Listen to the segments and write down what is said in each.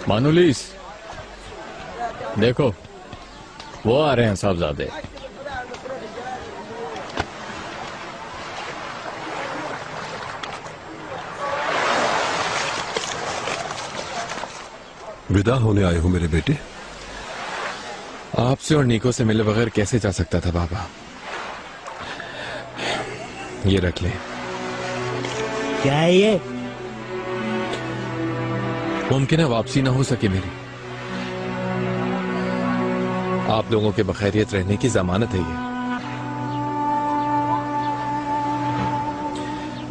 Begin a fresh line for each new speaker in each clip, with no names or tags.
मानुलीस, देखो वो आ रहे हैं साहबजादे।
विदा होने आए हो मेरे बेटे?
आपसे और नीको से मिले बगैर कैसे जा सकता था बाबा? ये रख ले।
क्या है ये?
मुमकिन है वापसी ना हो सके मेरी। आप लोगों के बखैरियत रहने की जमानत है ये।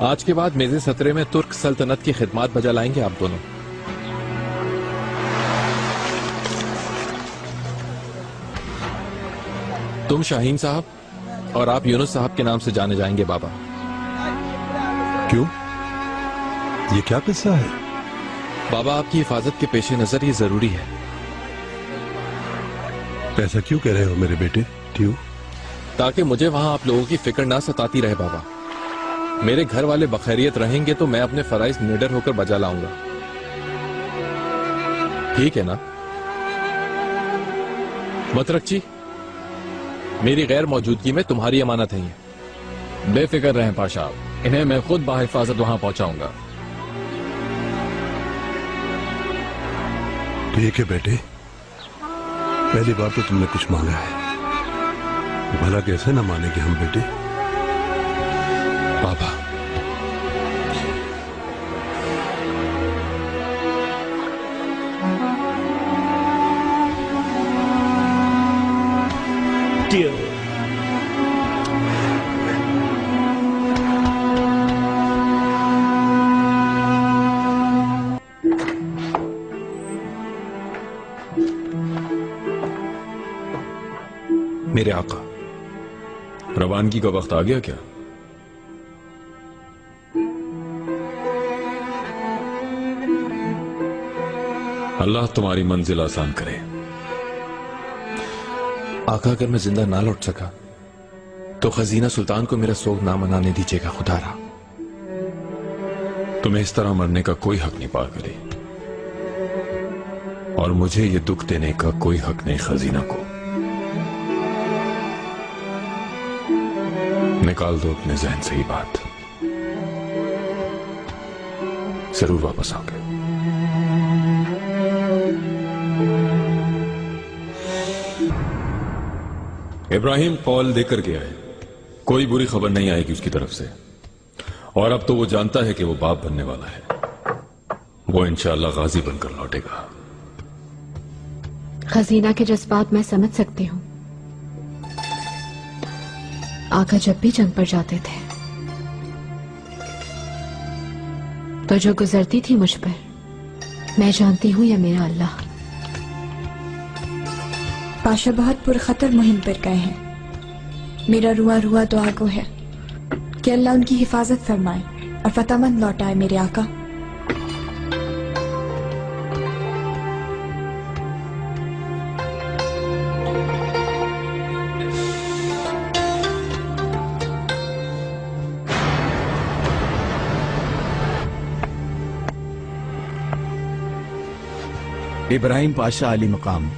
आज के बाद मेज़े सतरे में तुर्क सल्तनत की खिदमत बजा लाएंगे आप दोनों। तुम शाहीन साहब और आप यूनुस साहब के नाम से जाने जाएंगे बाबा।
क्यों? ये क्या किस्सा है?
बाबा, आपकी हिफाजत के पेश नजर ये जरूरी है।
ऐसा क्यों कह रहे हो मेरे बेटे? क्यों?
ताकि मुझे वहां आप लोगों की फिक्र ना सताती रहे बाबा। मेरे घर वाले बखैरियत रहेंगे तो मैं अपने फराइज निडर होकर बजा लाऊंगा। ठीक है ना? मतरकची, मेरी गैर मौजूदगी में तुम्हारी अमानत है ये। बेफिक्र रहें पाशा, इन्हें मैं खुद बाहिफाजत वहां पहुंचाऊंगा।
ठीक है बेटे, पहली बार तो तुमने कुछ मांगा है, भला कैसे ना मानेंगे हम बेटे?
बाबा,
मेरे आका, रवानगी का वक्त आ गया क्या? अल्लाह तुम्हारी मंजिल आसान करे।
आका, अगर मैं जिंदा ना लौट सका तो खजीना सुल्तान को मेरा सोग ना मनाने दीजिएगा खुदारा।
तुम्हें इस तरह मरने का कोई हक नहीं पागली, और मुझे ये दुख देने का कोई हक नहीं खजीना को। निकाल दो अपने जहन से ही बात, जरूर वापस आओगे। इब्राहिम कॉल देकर गया है, कोई बुरी खबर नहीं आएगी उसकी तरफ से, और अब तो वो जानता है कि वो बाप बनने वाला है। वो इंशाअल्लाह गाजी बनकर लौटेगा।
खजीना के जज्बात मैं समझ सकती हूँ। आका जब भी जंग पर जाते थे तो जो गुजरती थी मुझ पर, मैं जानती हूँ ये मेरा अल्लाह।
पाशा बहुत पुरखतर मुहिम पर गए हैं। मेरा रुआ रुआ दुआ गो है कि अल्लाह उनकी हिफाजत फरमाए और फतहमंद लौटाए मेरे आका।
इब्राहिम पाशा अली मकाम,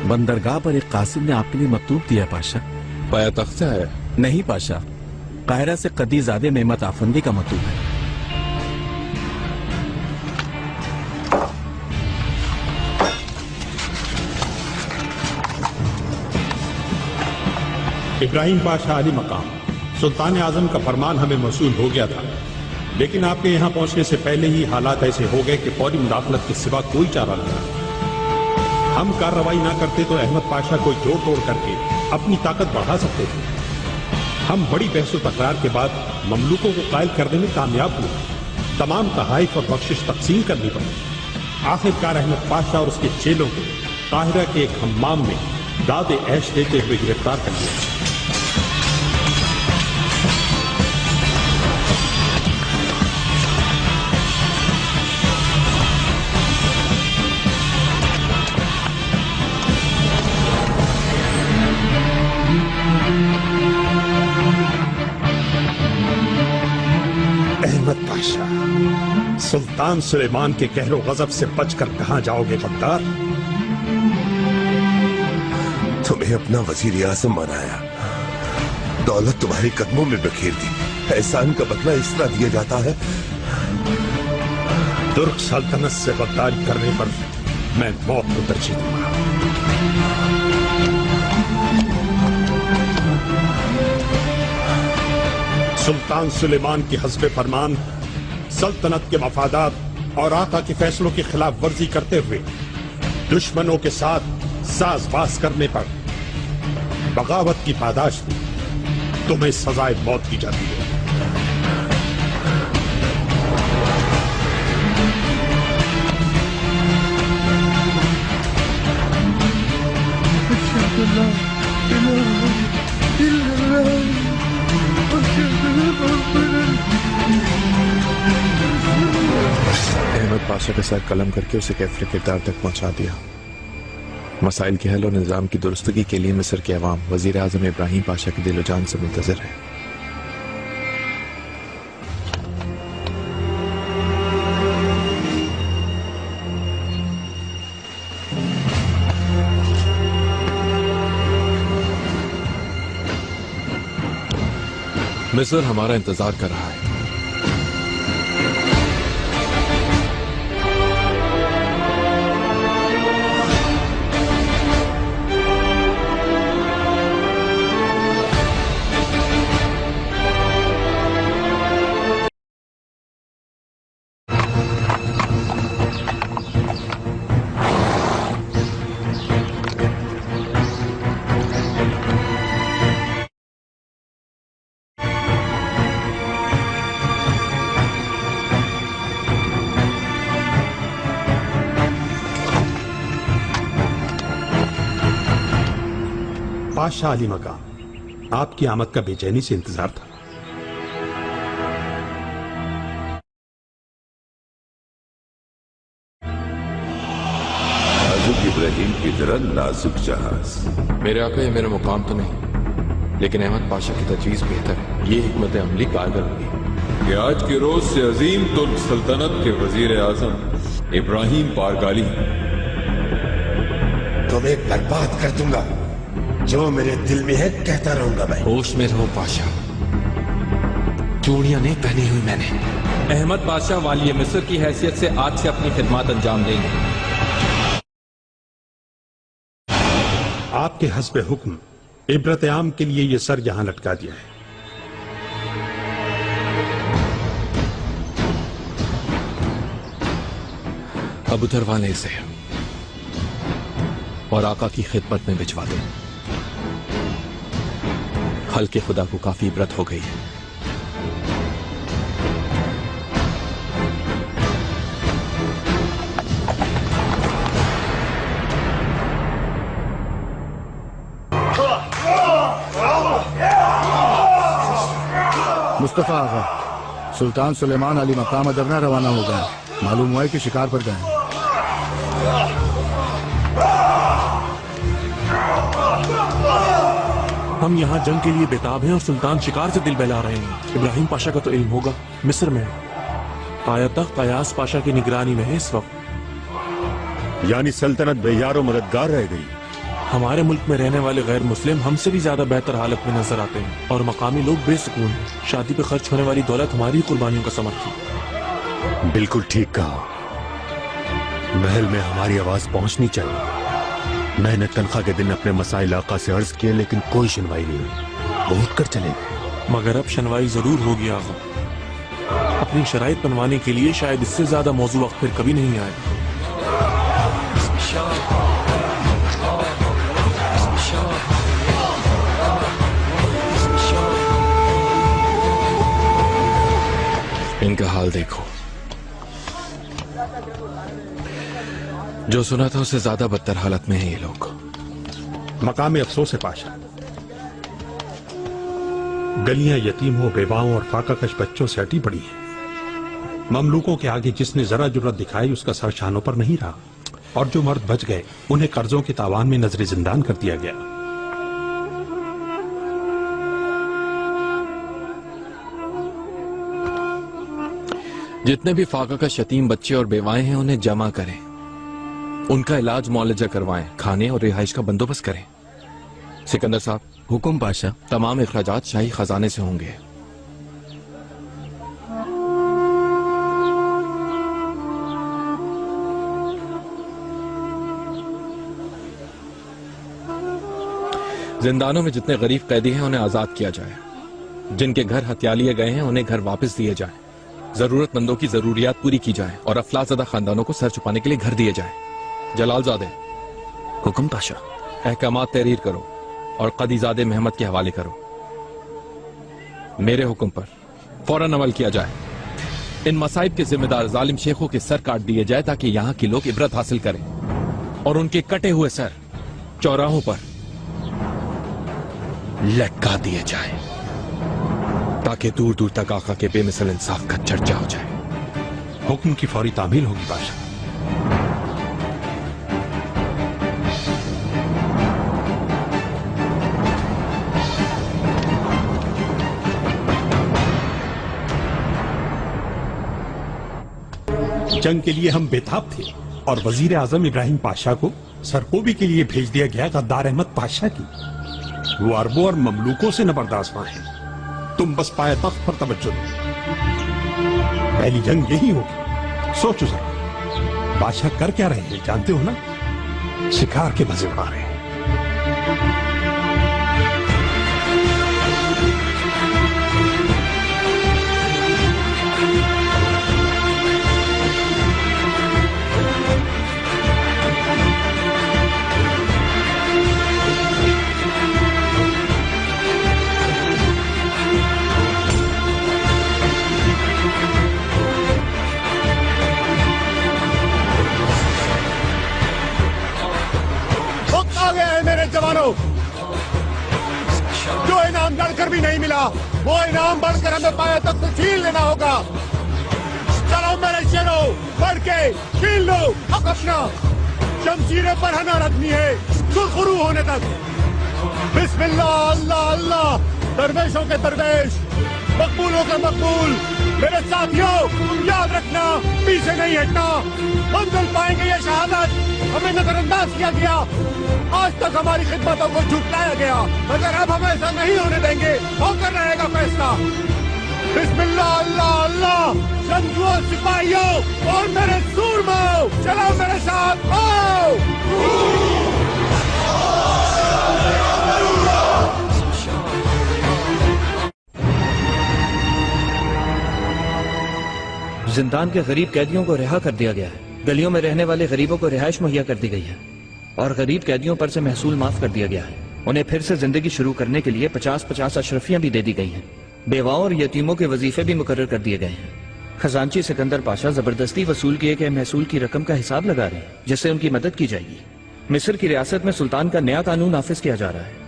बंदरगाह पर एक कासिम ने आपके लिए मकतूब दिया पाशा।
पाया तख्त से है?
नहीं पाशा, कायरा से कदीजादे मेमत आफंदी का मकतूब है।
इब्राहिम पाशा अली मकाम, सुल्तान आजम का फरमान हमें मौसूल हो गया था, लेकिन आपके यहाँ पहुंचने से पहले ही हालात ऐसे हो गए कि फौरी मुदाखलत के सिवा कोई चारा नहीं था। हम कार्रवाई ना करते तो अहमद पाशा को जोड़ तोड़ करके अपनी ताकत बढ़ा सकते थे। हम बड़ी बहस तकरार के बाद ममलूकों को कायल करने में कामयाब हुए। तमाम तहाइफ और बख्शिश तकसीम करनी पड़ी। आखिरकार अहमद पाशा और उसके चेलों को काहिरा के एक हम्माम में दादे ऐश देते हुए गिरफ्तार कर लिया। अहमद पाशा, सुल्तान सुलेमान के कहरो गजब से बचकर कहां जाओगे गद्दार?
तुम्हें अपना वजीर आज़म बनाया, दौलत तुम्हारे कदमों में बिखेर दी, एहसान का बदला इस तरह दिया जाता है?
तुर्क सल्तनत से गद्दारी करने पर मैं मौत को तरजीह दूंगा। सुल्तान सुलेमान की हस्बे फरमान सल्तनत के मफादात और आका के फैसलों की खिलाफ वर्जी करते हुए दुश्मनों के साथ साजबाज करने पर बगावत की पादाश दी, तुम्हें सजाए मौत की जाती है।
अहमद पाशा के सर कलम करके उसे कैफरे किरदार तक पहुंचा दिया। मसाइल के हल और निज़ाम की दुरुस्तगी के लिए मिस्र के अवाम वजीर आज़म इब्राहिम पाशा के दिलो जान से मुंतज़िर है।
मिस्र हमारा इंतजार कर रहा है।
पाशा अली मकाम, आपकी आमद का बेचैनी से इंतजार था।
नाजुक इब्राहिम की तरह नाजुक जहाज।
मेरे आका ये मेरा मुकाम तो नहीं, लेकिन अहमद पाशा की तजवीज बेहतर है। ये हिकमत अमली कारगर होगी
कि आज के रोज से अजीम तुर्क सल्तनत के वजीर आजम इब्राहिम पारगाली
तुम्हें बर्बाद कर दूंगा। जो मेरे दिल में है कहता रहूंगा मैं।
होश में रहो पाशा, चूड़ियां नहीं पहनी हुई मैंने। अहमद पाशा वाली मिस्र की हैसियत से आज से अपनी खिदमत अंजाम देंगे।
आपके हस्बे हुक्म इबरत आम के लिए ये सर यहां लटका दिया है।
अब उधरवा ले इसे और आका की खिदमत में भिजवा दो। हल्के खुदा को काफी इबरत हो गई है।
मुस्तफा आगा, सुल्तान सुलेमान अली मकाम अदरना रवाना हो गए। मालूम हुआ है कि शिकार पर गए।
हम यहाँ जंग के लिए बेताब हैं और सुल्तान शिकार से दिल बहला रहे हैं। इब्राहिम पाशा का तो इल्म होगा, मिस्र में है। आया तख्त कयास पाशा की निगरानी में है इस वक्त।
यानी सल्तनत बेयारो मददगार रह गई।
हमारे मुल्क में रहने वाले गैर मुस्लिम हमसे भी ज्यादा बेहतर हालत में नजर आते हैं और मकामी लोग बेसुकून हैं। शादी पे खर्च होने वाली दौलत हमारी कुर्बानियों का समर्थ थी।
बिल्कुल ठीक कहा। महल में हमारी आवाज पहुंचनी चाहिए। मैंने तनख्वाह के दिन अपने मसाइल आका से अर्ज किए, लेकिन कोई सुनवाई नहीं हुई। वो उठ कर चले गए।
मगर अब सुनवाई जरूर होगी आगा। अपनी शराइत बनवाने के लिए शायद इससे ज्यादा मौजू वक्त फिर कभी नहीं आए।
इनका हाल देखो। जो सुना था उससे ज्यादा बदतर हालत में हैं ये लोग।
मकाम अफसोस है पाशा, गलियां यतीमों, बेवाओं और फाकाकश बच्चों से अटी पड़ी हैं। ममलूकों के आगे जिसने जरा जुर्रत दिखाई उसका सर शानों पर नहीं रहा, और जो मर्द बच गए उन्हें कर्जों के तावान में नजर जिंदान कर दिया गया।
जितने भी फाका का शतीम बच्चे और बेवाएं हैं उन्हें जमा करें, उनका इलाज मुआलजा करवाएं, खाने और रिहाइश का बंदोबस्त करें। सिकंदर साहब।
हुकुम पाशा।
तमाम अखराजात शाही खजाने से होंगे। जिंदानों में जितने गरीब कैदी हैं उन्हें आजाद किया जाए। जिनके घर हत्या लिए गए हैं उन्हें घर वापस दिए जाएं। जरूरतमंदों की जरूरियात पूरी की जाए और अफलाज़दा खानदानों को सर छुपाने के लिए घर दिए जाए। जलालजादे।
हुकुम पाशा।
अहकामात तहरीर करो और कदीजादे महमद के हवाले करो। मेरे हुक्म पर फौरन अमल किया जाए। इन मसाइब के जिम्मेदार जालिम शेखों के सर काट दिए जाए ताकि यहां के लोग इबरत हासिल करें और उनके कटे हुए सर चौराहों पर लटका दिए जाए ताकि दूर दूर तक आका के बेमिसल इंसाफ का चर्चा हो जाए।
हुक्म की फौरी तामील होगी बादशाह। जंग के लिए हम बेताब थे और वजीर आजम इब्राहिम पाशा को सरकोबी के लिए भेज दिया गया गद्दार अहमद पाशा की। वो अरबों और ममलूकों से न बर्दाश्त है। तुम बस पाए तख्त पर तवज्जो दो। पहली जंग यही होगी। सोचो जरा, बादशाह कर क्या रहे हैं जानते हो ना? शिकार के मजे उड़ा रहे हैं। जवानों, जो इनाम लड़कर भी नहीं मिला वो इनाम बढ़कर हमें पाया तक तो छीन लेना होगा। चलो मेरे शेरों, बढ़ के छीन लो हक अपना। शमशीरें पर हना रखनी है सुरखरू होने तक। बिस्मिल्लाह, अल्लाह अल्लाह। दरवेशों के दरवेश, मकबूलों के मकबूल। मेरे साथियों, याद रखना, पीछे नहीं हटना। मंजिल पाएंगे ये शहादत। हमें नजरअंदाज किया गया, आज तक हमारी खिदमतों को झुटलाया गया, मगर अब हम ऐसा नहीं होने देंगे। होकर रहेगा फैसला। बिस्मिल्लाह, अल्लाह अल्लाह। जंगजुओं, सिपाहियों और मेरे सूरमाओं, चलो मेरे साथ आओ।
जिंदान के गरीब कैदियों को रिहा कर दिया गया है। गलियों में रहने वाले गरीबों को रिहाइश मुहैया कर दी गई है और गरीब कैदियों पर से महसूल माफ कर दिया गया है। उन्हें फिर से जिंदगी शुरू करने के लिए 50-50 अशरफियां भी दे दी गई हैं। बेवाओं और यतीमों के वजीफे भी मुकर्रर कर दिए गए हैं। खजांची सिकंदर पाशा जबरदस्ती वसूल किए गए महसूल की रकम का हिसाब लगा रहे हैं, जिससे उनकी मदद की जाएगी। मिस्र की रियासत में सुल्तान का नया कानून नाफिज किया जा रहा है।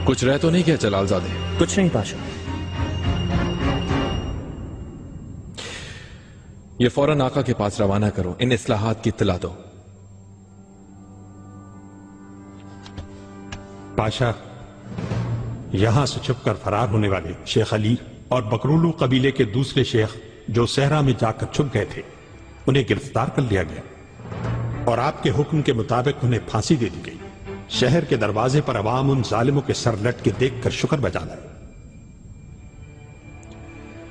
कुछ रह तो नहीं गया जलालजादे?
कुछ नहीं पाशा।
ये फौरन आका के पास रवाना करो। इन इस्लाहात की इत्तला दो।
पाशा, यहां से छुपकर फरार होने वाले शेख अली और बकरूलू कबीले के दूसरे शेख जो सहरा में जाकर छुप गए थे, उन्हें गिरफ्तार कर लिया गया और आपके हुक्म के मुताबिक उन्हें फांसी दे दी गई। शहर के दरवाजे पर अवाम उन जालिमों के सर लट के देखकर शुक्र बजा रहा।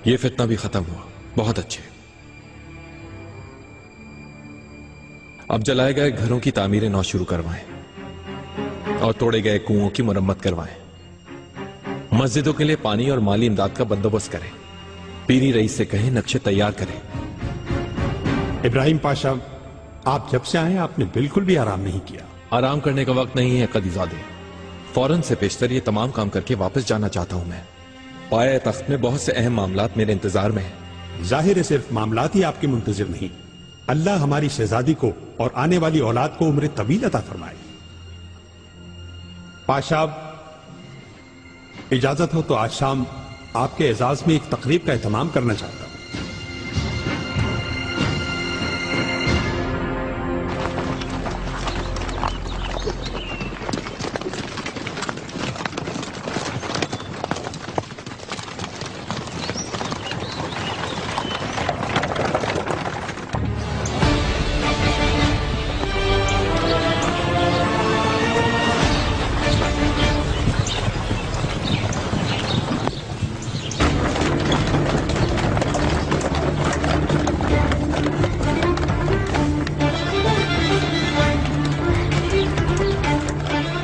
ये फितना भी खत्म हुआ। बहुत अच्छे। अब जलाए गए घरों की तामीरें नौ शुरू करवाएं और तोड़े गए कुओं की मरम्मत करवाएं। मस्जिदों के लिए पानी और माली इमदाद का बंदोबस्त करें। पीरी रईस से कहें नक्शे तैयार करें।
इब्राहिम पाशा, आप जब से आए आपने बिल्कुल भी आराम नहीं किया।
आराम करने का वक्त नहीं है कदीजादे। फौरन से पेशतर ये तमाम काम करके वापस जाना चाहता हूं मैं। पाए तख्त में बहुत से अहम मामलात मेरे इंतजार में हैं।
जाहिर है सिर्फ मामलात ही आपके मुंतजिर नहीं। अल्लाह हमारी शहजादी को और आने वाली औलाद को उम्र तवील अता फरमाए। पाशा, इजाजत हो तो आज शाम आपके एजाज में एक तकरीब का एहतमाम करना चाहता हूं।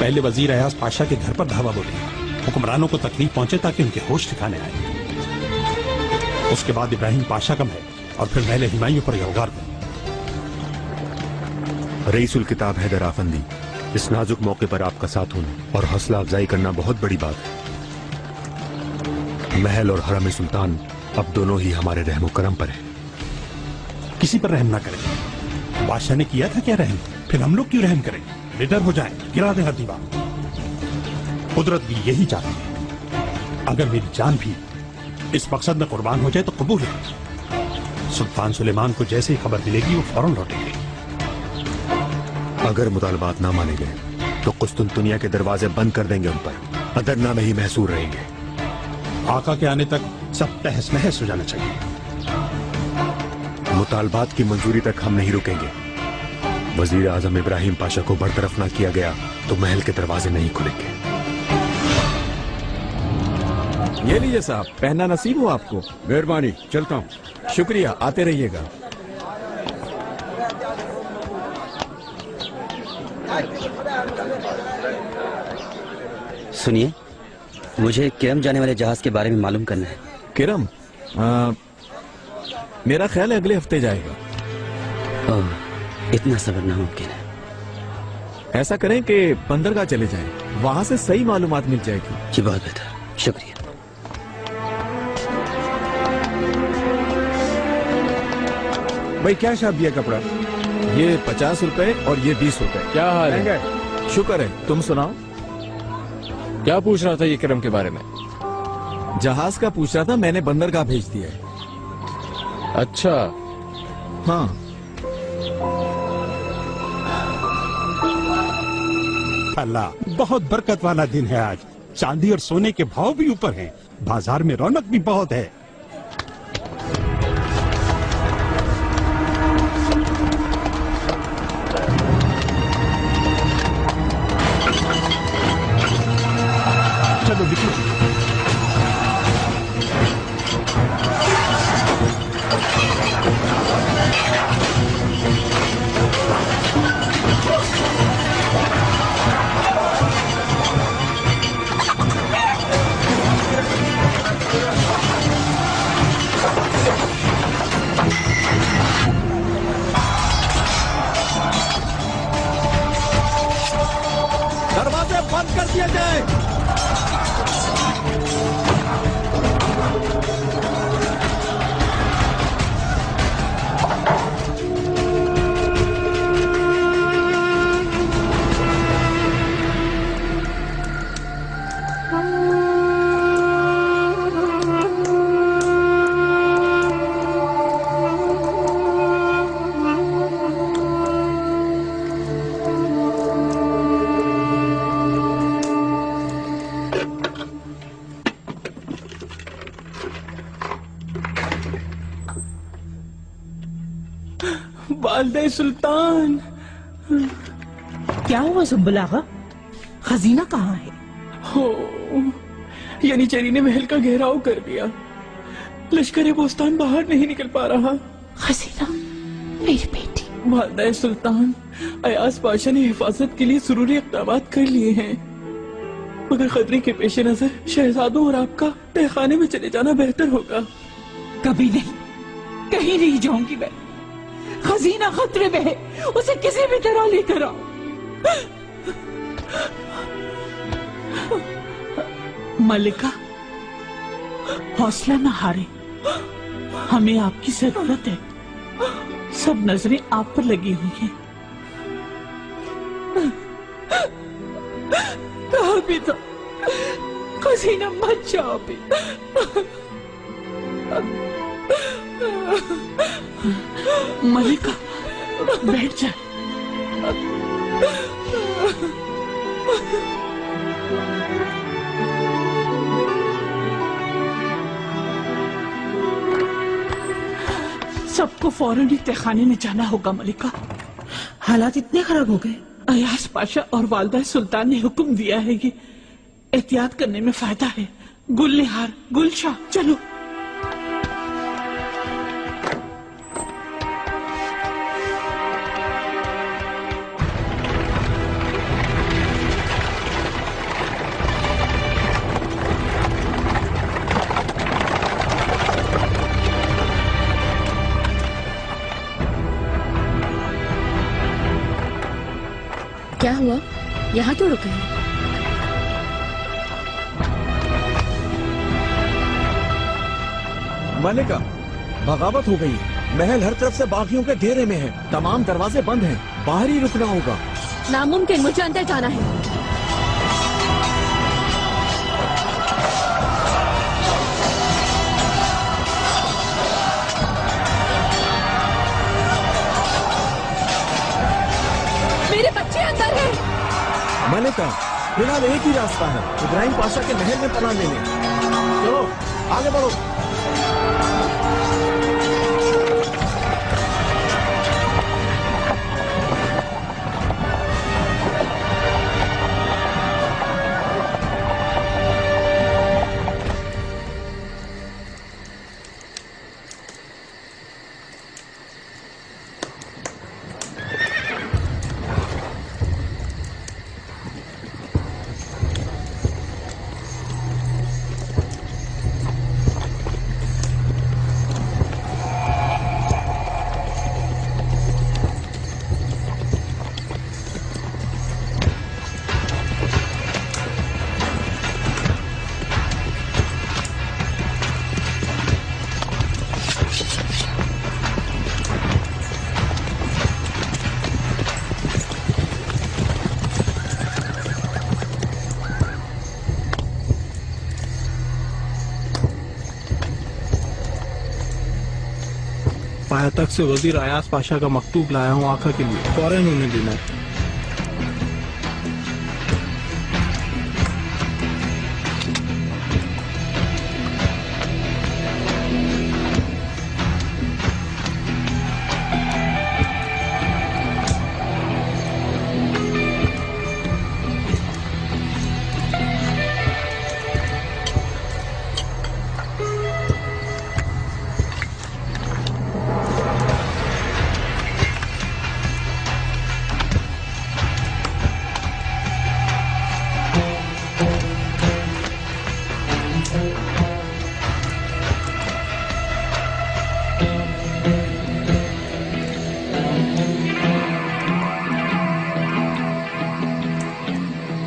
पहले वजीर अयाज पाशा के घर पर धावा बोले, हुक्मरानों को तकलीफ पहुंचे ताकि उनके होश ठिकाने आए। उसके बाद इब्राहिम पाशा का महल और फिर महल हिमायूं पर यलगार गए।
रईसुल किताब हैदर आफंदी, इस नाजुक मौके पर आपका साथ होना और हौसला अफजाई करना बहुत बड़ी बात है। महल और हरम सुल्तान अब दोनों ही हमारे रहमो करम पर है।
किसी पर रहम ना करें। बादशाह ने किया था क्या रहम, फिर हम लोग क्यों रहम करें? निडर हो जाएं, गिरा दें हर दीवार। कुदरत भी यही चाहती है। अगर मेरी जान भी इस मकसद में कुर्बान हो जाए तो कबूल है। सुल्तान सुलेमान को जैसे ही खबर मिलेगी वो फौरन लौटेंगे।
अगर मुतालबात ना माने गए तो कुस्तुनतुनिया के दरवाजे बंद कर देंगे, उन पर अदरना में ही महसूर रहेंगे।
आका के आने तक सब तहस नहस हो जाना चाहिए।
मुतालबात की मंजूरी तक हम नहीं रुकेंगे। वजीर आजम इब्राहिम पाशा को बरतरफ ना किया गया तो महल के दरवाजे नहीं खुलेंगे।
ये लीजिए साहब, पहनना नसीब हो आपको।
मेहरबानी, चलता हूँ।
शुक्रिया, आते रहिएगा।
सुनिए, मुझे किरम जाने वाले जहाज के बारे में मालूम करना है।
किरम? मेरा ख्याल है अगले हफ्ते जाएगा।
ओह, इतना सब्र नामुमकिन है।
ऐसा करें कि बंदरगाह चले जाएं, वहां से सही मालूमात मिल जाएगी।
जी बहुत बेहतर, शुक्रिया।
भाई क्या छाप दिया कपड़ा?
ये 50 रुपए और ये 20 रुपए।
क्या हाल है?
शुक्र है, तुम सुनाओ।
क्या पूछ रहा था ये किरम के बारे में?
जहाज का पूछ रहा था, मैंने बंदरगाह भेज दिया है।
अच्छा।
हाँ।
अल्लाह, बहुत बरकत वाला दिन है आज। चांदी और सोने के भाव भी ऊपर हैं, बाजार में रौनक भी बहुत है। चलो निकलो।
दरवाजे बंद कर दिया जाए।
वालिद सुल्तान।
क्या हुआ सुम्बुल आगा? खजीना कहाँ है?
हो, यानी चेरी ने महल का घेराव कर दिया। लश्कर बोस्तान बाहर नहीं निकल पा रहा।
खजीना, मेरी बेटी।
वालिद सुल्तान, अयाज पाशा ने हिफाजत के लिए जरूरी इक़दाम कर लिए हैं, मगर खतरे के पेश नजर शहजादों और आपका तहखाने में चले जाना बेहतर होगा।
कभी नहीं, कहीं नहीं जाऊंगी मैं। खजीना खतरे में है, उसे किसी भी तरह लेकर आओ। मलिका, हौसला न हारे, हमें आपकी जरूरत है। सब नजरें आप पर लगी हुई हैं। कहा भी था खजीना मत जाओ भी। मलिका, बैठ जा। सबको फौरन ही तहखाने में जाना होगा मलिका।
हालात इतने खराब हो गए?
अयाज पाशा और वालिदा सुल्तान ने हुक्म दिया है कि एहतियात करने में फायदा है। गुलनिहार, गुलशाह, चलो।
क्या हुआ? यहाँ क्यों रुके हैं?
मलिका, बगावत हो गई है। महल हर तरफ से बागियों के घेरे में है। तमाम दरवाजे बंद हैं। बाहर ही रुकना होगा।
नामुमकिन, मुझे अंदर जाना है। मेरे बच्चे अंदर हैं।
मलिका, फिलहाल एक ही रास्ता है, इब्राहिम पाशा के महल में पनाह लेने। चलो आगे बढ़ो।
पाया तक से वजीर अयाज पाशा का मकतूब लाया हूँ आका के लिए, फौरन उन्हें देना है।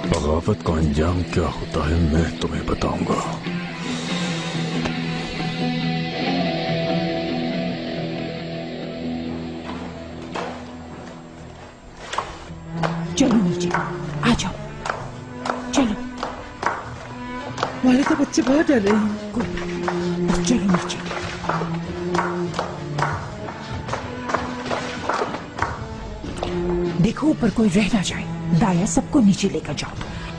बगावत का अंजाम क्या होता है मैं तुम्हें बताऊंगा।
चलो नीचे आ जाओ, चलो। वाले तो बच्चे बहुत डर रहे हैं। बस चलो नीचे। देखो ऊपर कोई रह ना जाए। दाया सबको नीचे लेकर जाओ।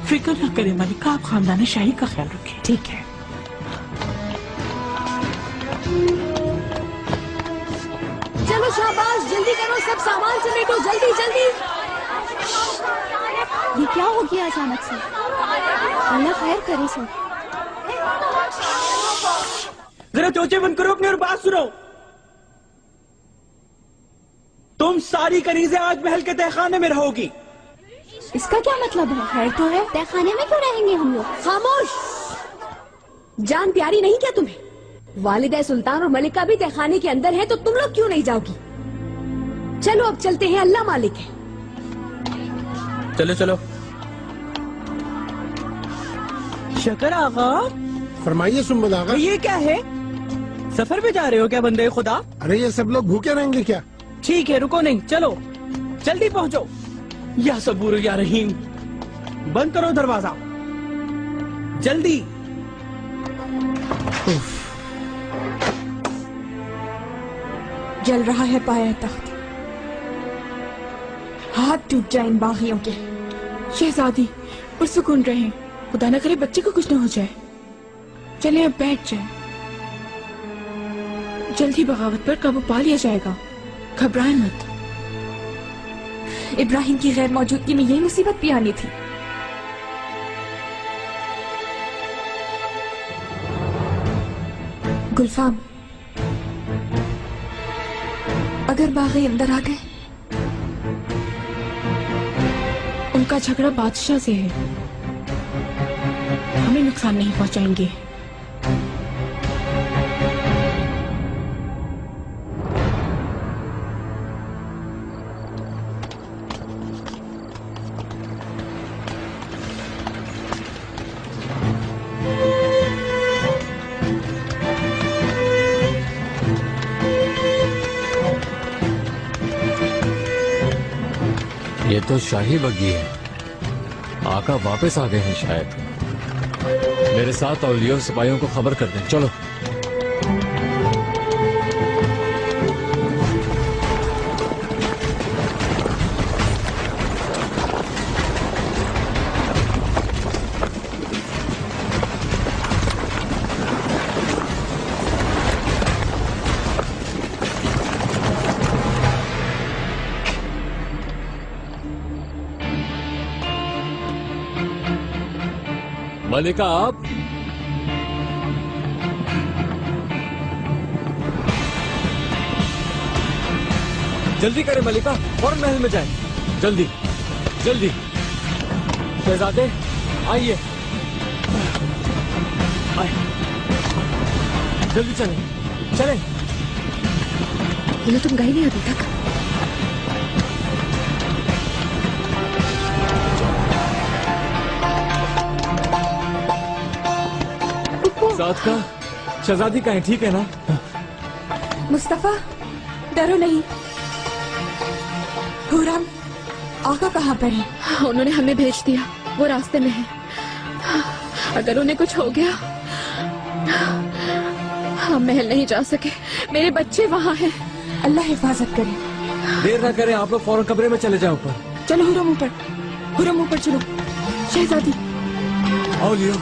फिक्र न करें मलिका, आप खानदान शाही का ख्याल रखें।
ठीक है।
चलो शाबाश, जल्दी करो, सब सामान समेटो, जल्दी जल्दी।
ये क्या हो गया अचानक से? अल्लाह खैर करे सो।
जरा चोचे बंद करो अपनी और बात सुनो। तुम सारी कनीज़ें आज महल के तहखाने में रहोगी।
इसका क्या मतलब है? खैर तो है, तहखाने में क्यों रहेंगे हम लोग?
खामोश। जान प्यारी नहीं क्या तुम्हें? वालिदा सुल्तान और मलिका भी तहखाने के अंदर है, तो तुम लोग क्यों नहीं जाओगी? चलो अब चलते हैं, अल्लाह मालिक है।
चलो चलो।
शकर आगा,
फरमाइए सुम्बुल आगा।
ये क्या है? सफर पे जा रहे हो क्या बंदे खुदा?
अरे ये सब लोग भूखे रहेंगे क्या?
ठीक है, रुको नहीं, चलो जल्दी पहुंचो। या सबूर या रहीम, बंद करो दरवाजा जल्दी।
जल रहा है पाया तख्त। हाथ टूट जाए इन बागियों के।
शहजादी पुरसुकून रहे, खुदा न करे बच्चे को कुछ न हो जाए। चले अब बैठ जाए, जल्दी बगावत पर काबू पा लिया जाएगा। घबराए मत।
इब्राहिम की गैर मौजूदगी में यही मुसीबत भी आनी थी। गुलफाम, अगर बागी अंदर आ गए?
उनका झगड़ा बादशाह से है, हमें नुकसान नहीं पहुंचाएंगे।
तो शाही बग्गी है। आका वापस आ गए हैं शायद। मेरे साथ औलिया और सिपाहियों को खबर कर दें। चलो। मलिका आप
जल्दी करें मलिका, फौरन महल में जाएं। जल्दी जल्दी। शहजादे आइए, आए। जल्दी चलें चलें।
ये तुम गए नहीं अभी तक?
साथ का शहजादी का है, ठीक है ना?
मुस्तफा डरो नहीं। हुरम आका कहाँ पर है?
उन्होंने हमें भेज दिया, वो रास्ते में है। अगर उन्हें कुछ हो गया, हम महल नहीं जा सके। मेरे बच्चे वहाँ हैं।
अल्लाह हिफाजत करे।
देर ना करें, आप लोग फौरन कमरे में चले जाओ ऊपर।
चलो हुरम ऊपर, हुरम ऊपर चलो। शहजादी
आओ लियो।